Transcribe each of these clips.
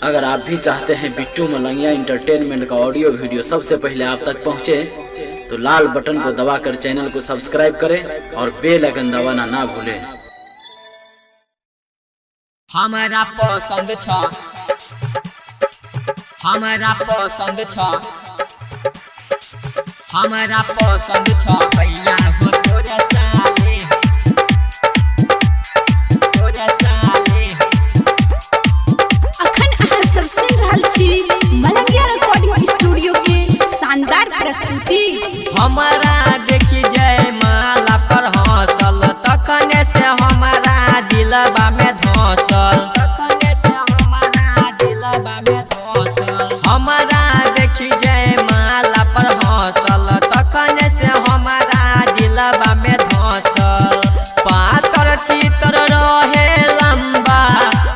अगर आप भी चाहते हैं बिट्टू मलंगिया इंटरटेनमेंट का ऑडियो वीडियो सबसे पहले आप तक पहुंचे, तो लाल बटन को दबाकर चैनल को सब्सक्राइब करें और बेल आइकन दबाना ना भूलें। हमारा पसंद छ, हमारा पसंद छ, हमारा पसंद छ भैया हो तोरा साले, तोरा साले। अखन अहाँ सब सुन रहल छी मलंगिया रिकॉर्डिंग स्टूडियो के शानदार प्रस्तुति। हमारा देखी जय माला पर हंसल, तखने से हमारा दिलबा में धंसल, तखने से हमारा दिलबा में धंसल। हमारा देखी जय माला पर हंसल, तखने से हमारा दिलबा में धंसल। पातर चितर रहे लंबा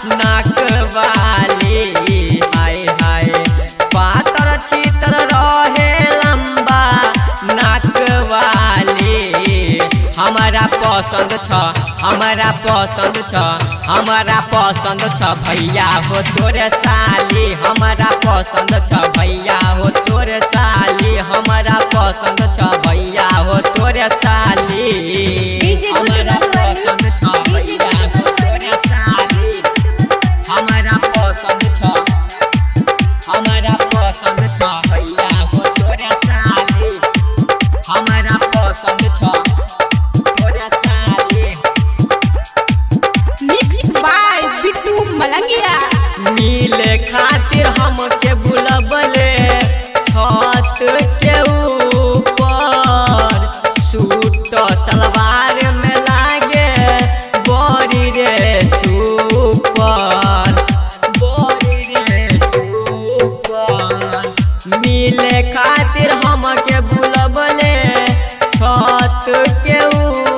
नाक वाली, हाय हाय। पातर चितर रहे लंबा नाक वाली। हमारा पसंद छ, हमारा पसंद छ, हमारा पसंद छ भैया हो तोरे साली। हमारा पसंद छ भैया हो तोरे साली। हमारा पसंद छ भैया हो तोरे साली। हमारा पसंद छ भैया हो तोरे साली। हमारा पसंद छ, हमारा पसंद छ भैया हो तोरे साली। हमारा पसंद छ तोरे साली। Mix by Bittu Malangiya. मिले खातिर हमके बुलबले छत के ऊपर, सूट सलवार में लागे बड़ी रे सुपर, बड़ी रे सुपर। मिले खातिर हमके बुलबले छत के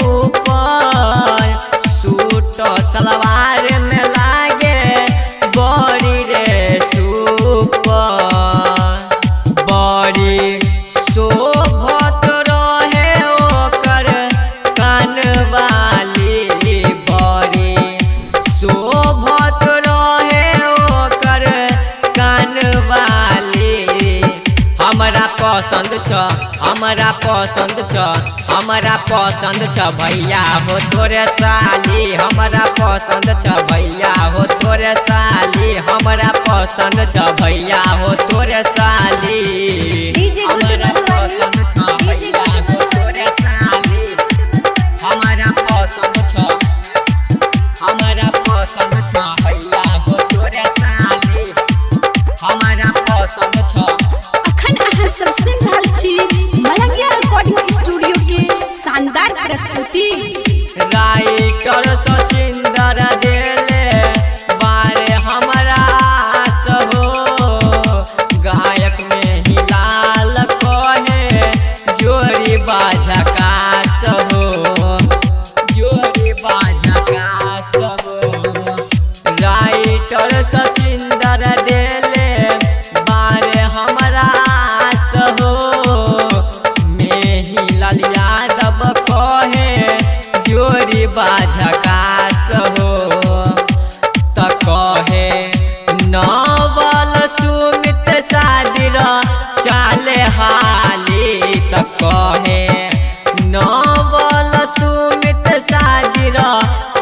ऊपर, सूट सलवार में लागे बड़ी रे सुपर। बड़ी शोभत रहे ओकर कानवाली, बड़ी शोभत रहे ओकर कानवाली। हमारा पसंद छ, हमारा पसंद छ, हमारा पसंद छ भैया हो तोरे साली। हमारा पसंद छ भैया हो तोरे साली। हमारा पसंद छ भैया हो तोरे साली। हमारा पसंद छ भैया हो तोरे साली। हमारा पसंद छ, हमारा पसंद छ भैया हो तोरे साली। हमारा पसंद छ। अखन अहाँ सब सुन रहल छी मलंगिया रिकॉर्डिंग स्टूडियो के शानदार प्रस्तुति। राइटर सचिंदर देले बारे हमारा आस हो, गायक में हिलाल कहे जोरी बाझकास हो, जोरी बाझकास हो। राइटर सचिंदर देले बारे हमारा आस हो, मेहिलाल यादव कहे जोरी बाझकास हो। त कहे नवल सुमित सादिर चाले हाली, त कहे नवल सुमित सादिर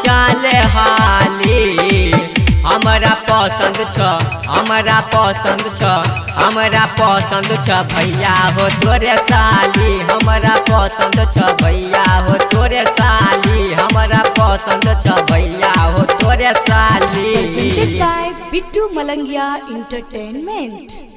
चाले हाली। हमारा पसंद छ, हमारा पसंद छ, हमारा पसंद छ भैया हो तोरे साली। हमारा पसंद छ भैया हो तोरे साली। हमारा पसंद छ भैया हो तोरे साली। Presented by Bittu Malangiya entertainment.